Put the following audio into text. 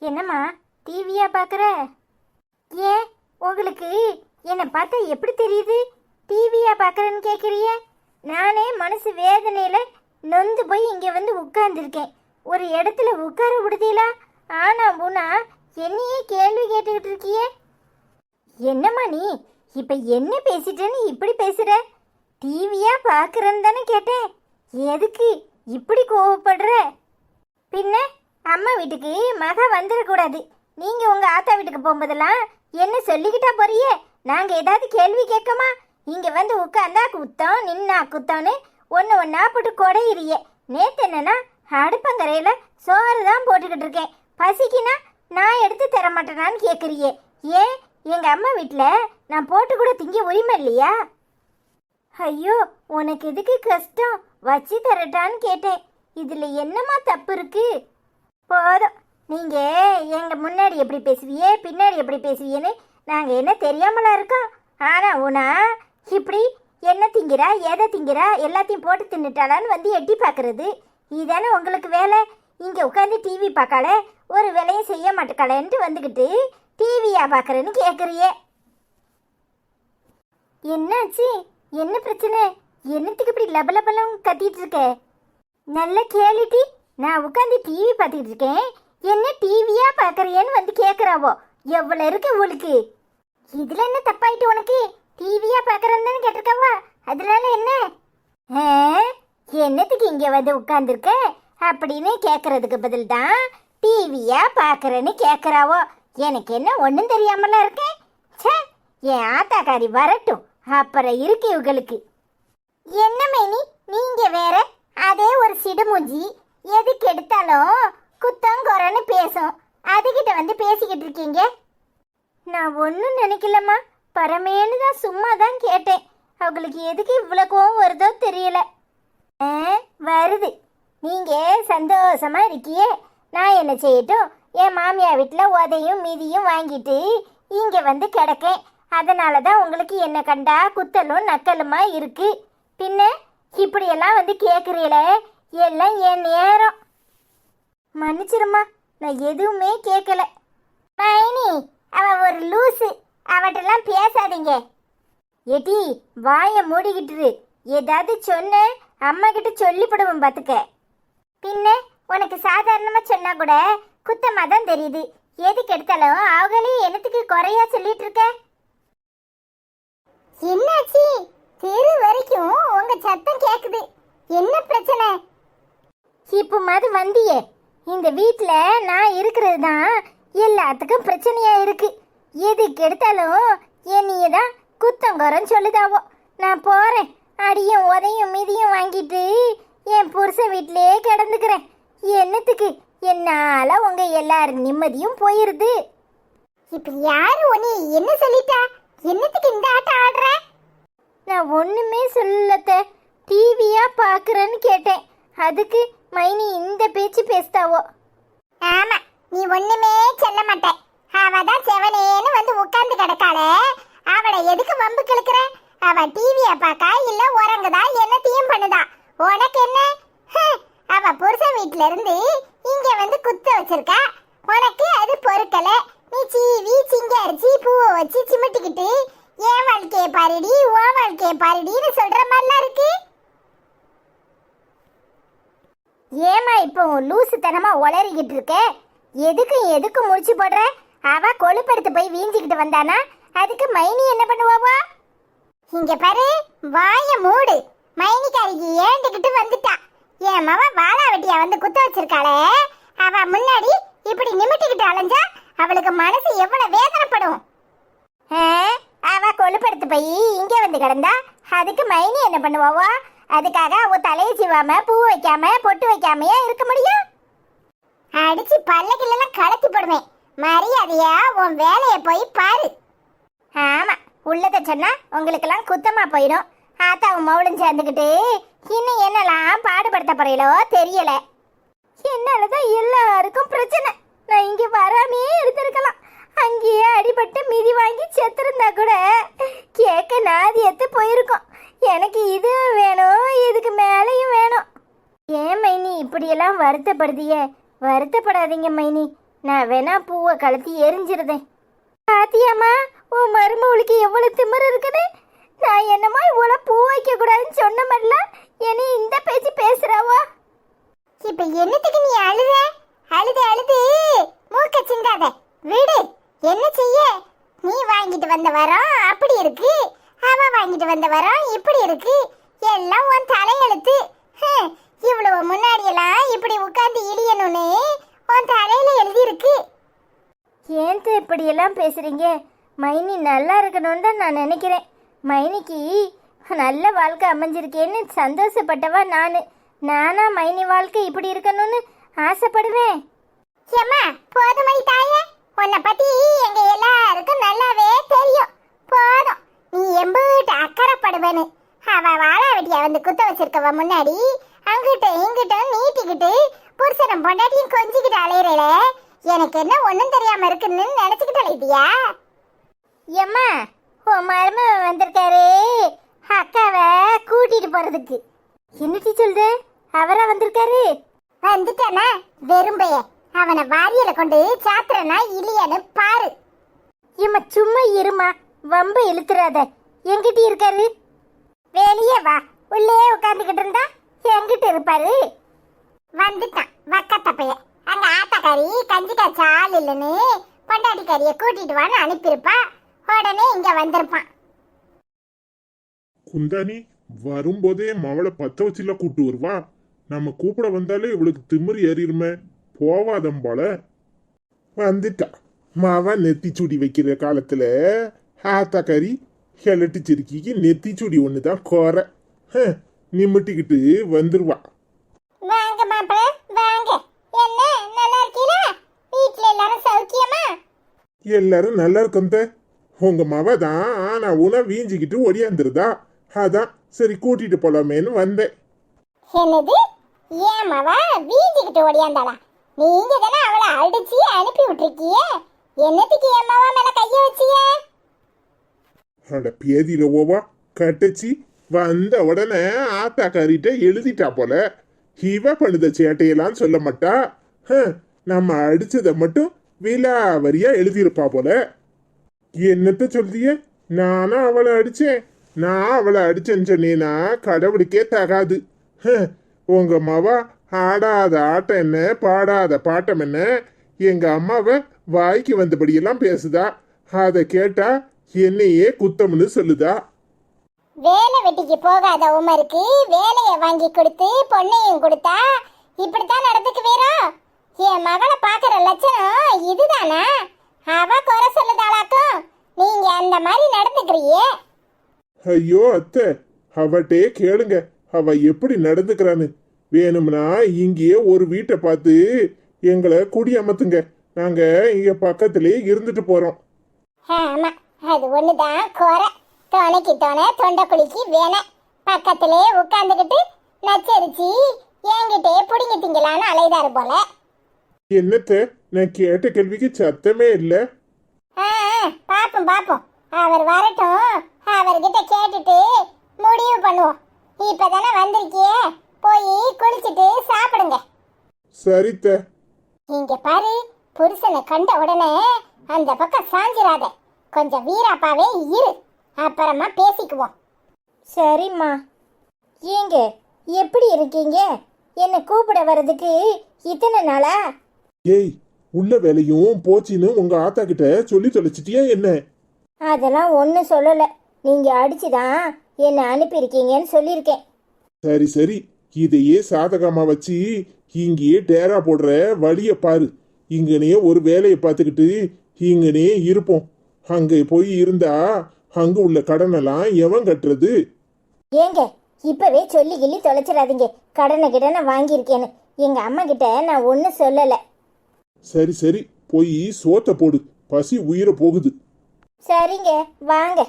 என்னம்மா டிவியா பார்க்குற? ஏன் உங்களுக்கு என்னை பார்த்தா எப்படி தெரியுது டிவியா பார்க்குறேன்னு கேட்குறிய? நானே மனசு வேதனையில் நொந்து போய் இங்கே வந்து உட்கார்ந்துருக்கேன். ஒரு இடத்துல உட்கார விடுதீங்களா? ஆனா பூனா என்னையே கேள்வி கேட்டுக்கிட்டு இருக்கியே. என்னம்மா நீ இப்போ என்ன பேசிட்டேன்னு இப்படி பேசுகிற? டிவியா பார்க்குறேன்னு தானே கேட்டேன். எதுக்கு இப்படி கோவப்படுற? பின்ன அம்மா வீட்டுக்கு மக வந்துடக்கூடாது. நீங்கள் உங்கள் ஆத்தா வீட்டுக்கு போகும்போதெல்லாம் என்ன சொல்லிக்கிட்டா போறியே? நாங்கள் ஏதாவது கேள்வி கேட்கமா? இங்கே வந்து உட்காந்தா குத்தம், நின்னா குத்தம்னு ஒன்று ஒன்றா போட்டு கொடையிறியே. நேற்று என்னன்னா அடுப்பங்கரையில் சோறு தான் போட்டுக்கிட்டு இருக்கேன். பசிக்குன்னா நான் எடுத்து தர மாட்டேனான்னு கேட்குறியே. ஏன் எங்கள் அம்மா வீட்டில் நான் போட்டு கூட திங்க உரிமை இல்லையா? ஐயோ, உனக்கு எதுக்கு கஷ்டம்? வச்சு தரட்டான்னு கேட்டேன். இதில் என்னம்மா தப்பு இருக்கு? போதும், நீங்கள் எங்கள் முன்னாடி எப்படி பேசுவியே பின்னாடி எப்படி பேசுவியேன்னு நாங்கள் என்ன தெரியாமலா இருக்கோம்? ஆனால் உனா இப்படி என்ன திங்கிறா எதை திங்கிறா எல்லாத்தையும் போட்டு தின்னுட்டாளான்னு வந்து எட்டி பார்க்கறது இதுதானே உங்களுக்கு வேலை? இங்கே உட்காந்து டிவி பார்க்கால, ஒரு வேலையும் செய்ய மாட்டேக்காளேன்ட்டு வந்துக்கிட்டு டிவியா பார்க்குறேன்னு கேட்குறியே. என்னாச்சு? என்ன பிரச்சனை? என்னத்துக்கு இப்படி லபலபலம் கத்திட்டு இருக்க? நல்ல கேளுட்டி. நான் உட்காந்து டிவி பார்த்துக்கிட்டு இருக்கேன். என்ன டிவியா பார்க்குறியேன்னு வந்து கேட்குறாவோ. எவ்வளோ இருக்கு உங்களுக்கு? இதில் என்ன தப்பாயிட்டு உனக்கு? டிவியா பார்க்குறேன்னு தானே கேட்டிருக்காவா? அதனால என்ன? என்னத்துக்கு இங்கே வந்து உட்காந்துருக்க அப்படின்னு கேட்கறதுக்கு பதில் தான் டிவியா பார்க்குறேன்னு கேட்குறாவோ. எனக்கு என்ன ஒன்றும் தெரியாமலாம் இருக்கேன். சே, என் ஆத்தாக்காரி வரட்டும், அப்புறம் இருக்கு இவங்களுக்கு. என்ன மேனி நீங்க வேற அதே ஒரு சிடுமூஞ்சி. எதுக்கு எடுத்தாலும் குத்தங்குறன்னு பேசும். அதுகிட்ட வந்து பேசிக்கிட்டு இருக்கீங்க. நான் ஒன்றும் நினைக்கலம்மா, பரமேன்னு தான் சும்மா தான் கேட்டேன். அவங்களுக்கு எதுக்கு இவ்வளோ கோவம் வருதோ தெரியல. வருது. நீங்கள் சந்தோஷமா இருக்கியே, நான் என்ன செய்யட்டும்? என் மாமியார் வீட்டில் உதையும் மீதியும் வாங்கிட்டு இங்கே வந்து கிடக்கேன். அதனால தான் உங்களுக்கு என்ன கண்டா குத்தலும் நக்கலுமா இருக்கு. பின்ன இப்படியெல்லாம் வந்து கேட்குறீங்களே, எல்லாம் என் நேரம். மன்னிச்சிருமா, நான் எதுவுமே கேட்கல. மைனி அவ ஒரு லூசு, அவட்டெல்லாம் பேசாதீங்க. எடி வாயை மூடிக்கிட்டு ஏதாவது சொன்ன அம்மா கிட்ட சொல்லிவிடுவோம் பார்த்துக்க. பின்ன உனக்கு சாதாரணமாக சொன்னா கூட குத்தமாக தான் தெரியுது. எதுக்கு எடுத்தாலும் அவங்களே என்னத்துக்கு குறையா சொல்லிட்டு இருக்க? என்னாச்சு? தெரு வரைக்கும் உங்க சத்தம் கேக்குது. என்ன பிரச்சனை? இப்போ மாதிரி வந்தியே, இந்த வீட்டில் நான் இருக்கிறது தான் எல்லாத்துக்கும் பிரச்சனையா இருக்கு. எதுக்கு எடுத்தாலும் என்னையே தான் குத்தங்குறன்னு சொல்லுதாவோ. நான் போறேன், அடியும் உதையும் மீதியும் வாங்கிட்டு என் புருஷன் வீட்டிலே கிடந்துக்கிறேன். என்னத்துக்கு? என்னால உங்க எல்லாரும் நிம்மதியும் போயிருது. இப்ப யாரு உன்னை என்ன சொல்லிட்டா? என்னத்துக்கு இந்த ஆட்டம் ஆடுற? நான் ஒண்ணுமே சொல்லத்த, டிவியா பாக்குறேன்னு கேட்டேன். அதுக்கு மைனி இந்த பேச்சு பேசுதாவோ. ஆமா, நீ ஒண்ணுமே சொல்ல மாட்ட. அவதான் செவனேன்னு வந்து உட்கார்ந்து கிடக்காளே, அவளை எதுக்கு வம்பு கிழக்குற? அவ டிவியை பார்க்கா இல்ல உறங்குதா என்னத்தையும் பண்ணுதா? உனக்கு என்ன? அவ புருஷன் வீட்டுல இருந்து இங்க வந்து குத்த வச்சிருக்கா. உனக்கு அது பொறுக்கல. நீ சீவி சிங்கரிச்சி பூவை வச்சு சிமிட்டிக்கிட்டு என் வாழ்க்கையை பாருடி உன் வாழ்க்கையை பாருடின்னு சொல்ற மாதிரிலாம் இருக்கு. ஏமா இப்போ லூசுத்தனமா உளறிக்கிட்டு இருக்க? எதுக்கு முடிச்சு போடுற? அவ கொழுப்படுத்து போய் வீஞ்சிக்கிட்டு வந்தானா அதுக்கு மைனி என்ன பண்ணுவாவா? இங்க பாரு, வாய மூடு. மைனிக்காரிக்கு ஏண்டுக்கிட்டு வந்துட்டா. என் மவ வாழா வெட்டியா வந்து குத்த வச்சிருக்காளே, அவ முன்னாடி இப்படி நிமிட்டிக்கிட்டு அலைஞ்சா அவளுக்கு மனசு எவ்வளவு வேதனைப்படும். அவ கொழுப்படுத்து போய் இங்கே வந்து கிடந்தா அதுக்கு மைனி என்ன பண்ணுவாவோ? அதுக்காக அவ தலையை சீவாம பூ வைக்காம பொட்டு வைக்காமையா இருக்க முடியும்? அடிச்சு பல்லக்கில்லாம் கலத்தி போடுவேன். மரியாதையா உன் வேலையை போய் பாரு. ஆமா, உள்ளத சொன்னா உங்களுக்கெல்லாம் குத்தமா போயிடும். ஆத்தாவும் மவுளும் சேர்ந்துக்கிட்டு இன்னும் என்னெல்லாம் பாடுபடுத்த போறீங்களோ தெரியல. என்னாலதான் எல்லாருக்கும் பிரச்சனை. நான் இங்க வராமே இருந்திருக்கலாம். அங்கேயே அடிபட்டு மிதி வாங்கி செத்துருந்தா கூட கேட்க நாதியத்து போயிருக்கோம். எனக்கு இது வேணும், இதுக்கு மேலேயும் வேணும். ஏன் மைனி இப்படியெல்லாம் வருத்தப்படுதியே? வருத்தப்படாதீங்க மைனி. நான் வேணா பூவை கலத்தி எரிஞ்சிருந்தேன். பாத்தியாம்மா உன் மருமவளுக்கு எவ்வளவு திமிரு இருக்குன்னு. நான் என்னமா இவ்வளவு பூ வைக்க கூடாதுன்னு சொன்ன மாதிரில என்னை இந்த பேச்சு பேசுறாவா? இப்ப என்னத்துக்கு நீ அழுத? அழுது மூக்க சிந்தாத விடு. என்ன செய்ய? நீ வாங்கிட்டு வந்த வரம் அப்படி இருக்கு, அவ வாங்கிட்டு வந்த வரம் இப்படி இருக்கு. எல்லாம் உன் தலையெழுத்து. இவ்வளவு முன்னாடி எல்லாம் இப்படி உட்கார்ந்து இடியணும்னு உன் தலையில எழுதி இருக்கு. ஏன் இப்படி எல்லாம் பேசுறீங்க? மைனி நல்லா இருக்கணும்னு தான் நான் நினைக்கிறேன். மைனிக்கு நல்ல வாழ்க்கை அமைஞ்சிருக்கேன்னு சந்தோஷப்பட்டவா நானா மைனி வாழ்க்கை இப்படி இருக்கணும்னு ஆசைப்படுவேன். ஏம்மா போதுமை தாயே, உன்னை பத்தி எங்க எல்லாருக்கும் நல்லாவே தெரியும். போதும், நீ எம்பிட்டு அக்கறைப்படுவேன்னு. அவ வாழா வெட்டியா வந்து குத்த வச்சிருக்கவ முன்னாடி அங்கிட்ட இங்கிட்ட நீட்டிக்கிட்டு புருஷனம் பொண்டாட்டியும் கொஞ்சிக்கிட்டு அலையிறல. எனக்கு என்ன ஒண்ணும் தெரியாம இருக்குன்னு நினைச்சுக்கிட்டு அலையிட்டியா? ஏம்மா உன் மருமகன் வந்திருக்காரு அக்காவை கூட்டிட்டு போறதுக்கு. என்னட்டி சொல்லுது? அவரா வந்திருக்காரு? வந்துட்டானா வெறும்பைய அவனை வாரியல கொண்டு சாத்திரனா இல்லையான்னு பாரு. ஏம்மா சும்மா இருமா, வம்ப இழுத்துறாத. எங்கிட்ட இருக்காரு? வெளியே வா. உள்ளே உட்காந்துக்கிட்டு இருந்தா எங்கிட்ட இருப்பாரு? வந்துட்டான் வக்கத்தப்பைய. அங்க ஆத்தாக்காரி கஞ்சி காய்ச்ச ஆள் இல்லைன்னு பொண்டாட்டிக்காரிய கூட்டிட்டு வான்னு அனுப்பியிருப்பா. உடனே இங்க வந்திருப்பான். குந்தானி வரும்போதே மவளை பத்த வச்சுல கூட்டு வருவா. நம்ம கூப்பிட வந்தாலே இவளுக்கு திமிரு ஏறிடுமே. போவாதம் போல வந்துட்டா. மாவா நெத்திச்சூடி வைக்கிற காலத்துல ஆத்தாக்காரி கிளட்டு சிறுக்கிக்கு நெத்திச்சூடி ஒண்ணுதான் கோர நிமிட்டிக்கிட்டு வந்துருவா. வாங்க மாப்பிள்ள வாங்க. என்ன நல்லா இருக்கீங்களா? வீட்ல எல்லாரும் சௌக்கியமா? எல்லாரும் நல்லா இருக்கும். உங்க மவ தான் ஆனா உன வீஞ்சிக்கிட்டு ஒடியாந்துருதா. அதான் சரி கூட்டிட்டு போலாமேன்னு வந்தேன். என்னது? ஏன் மவ வீஞ்சிக்கிட்டு ஒடியாந்தாளா? நீங்க தானே அவளை அடிச்சு அனுப்பி விட்டுருக்கிய. என்னத்துக்கு என் மவ மேல கைய வச்சிய? அட பேதியில ஓவா கட்டச்சி வந்த உடனே ஆத்தாக்காரிட்ட எழுதிட்டா போல. இவ பண்ணுத சேட்டையெல்லாம் சொல்ல மாட்டா. நம்ம அடிச்சத மட்டும் விலாவரியா எழுதியிருப்பா போல. என்னத்த சொல்றிய? நானா அவளை அடிச்சேன்? நான் அவளை அடிச்சேன்னு சொன்னேனா கடவுளுக்கே தகாது. உங்க அம்மாவா ஆடாத ஆட்டம் என்ன, பாடாத பாட்டம் என்ன, எங்க அம்மாவை வாய்க்கு வந்தபடியெல்லாம் பேசுதா. அதை கேட்டா என்னையே குத்தம்னு சொல்லுதா. வேலை வெட்டிக்கு போகாத உமருக்கு வேலையை வாங்கி கொடுத்து பொண்ணையும் கொடுத்தா இப்படித்தான் நடந்துக்குவீரோ? என் மகளை பாக்குற லட்சணம் இதுதானா? அவ குறை சொல்லுதாளாக்கும், நீங்க அந்த மாதிரி நடந்துக்கிறியே. ஐயோ அத்தை, அவட்டே கேளுங்க அவ எப்படி நடந்துக்கிறான்னு. வேணும்னா இங்கேயே ஒரு வீட்டை பார்த்து எங்களை குடியமர்த்துங்க. நாங்க இங்க பக்கத்திலே இருந்துட்டு போறோம். ஆமா, அது ஒண்ணுதான் குறை. துணைக்கு துணை தொண்டை குளிக்கு வேண பக்கத்திலே உட்காந்துக்கிட்டு நச்சரிச்சு என்கிட்டே புடிங்கி திங்கலான்னு அலைதாரு போல. என்னத்த நான் கேட்ட கேள்விக்கு சத்தமே இல்ல. பாப்போம் பாப்போம், அவர் வரட்டும், அவர்கிட்ட கேட்டுட்டு முடிவு பண்ணுவோம். இப்பதானே வந்திருக்கியே, போய் குளிச்சுட்டு சாப்பிடுங்க. சரித்த. இங்க பாரு, புருஷனை கண்ட உடனே அந்த பக்கம் சாஞ்சிராத. கொஞ்சம் வீராப்பாவே இரு, அப்புறமா பேசிக்குவோம். சரிம்மா. ஏங்க எப்படி இருக்கீங்க? என்ன கூப்பிட வர்றதுக்கு இத்தனை நாளா? ஏய், உள்ள வேலையும் போச்சின்னு உங்க ஆத்தா கிட்ட சொல்லி தொலைச்சிட்டியா என்ன? அதெல்லாம் ஒன்றும் சொல்லலை. நீங்கள் அடிச்சுதான் என்னை அனுப்பியிருக்கீங்கன்னு சொல்லியிருக்கேன். சரி சரி, இதையே சாதகமா வச்சு இங்கேயே டேரா போடுற வழிய பாரு. இங்கனே ஒரு வேலையை பார்த்துக்கிட்டு இங்கனே இருப்போம். அங்க போய் இருந்தா அங்க உள்ள கடனெல்லாம் எவன் கட்டுறது? ஏங்க இப்பவே சொல்லி கிள்ளி தொலைச்சிடாதீங்க. கடனை வாங்கியிருக்கேன்னு எங்க அம்மா கிட்ட நான் ஒன்றும் சொல்லலை. சரி சரி, போய் சோத்த போடு, பசி உயிரை போகுது. சரிங்க வாங்க.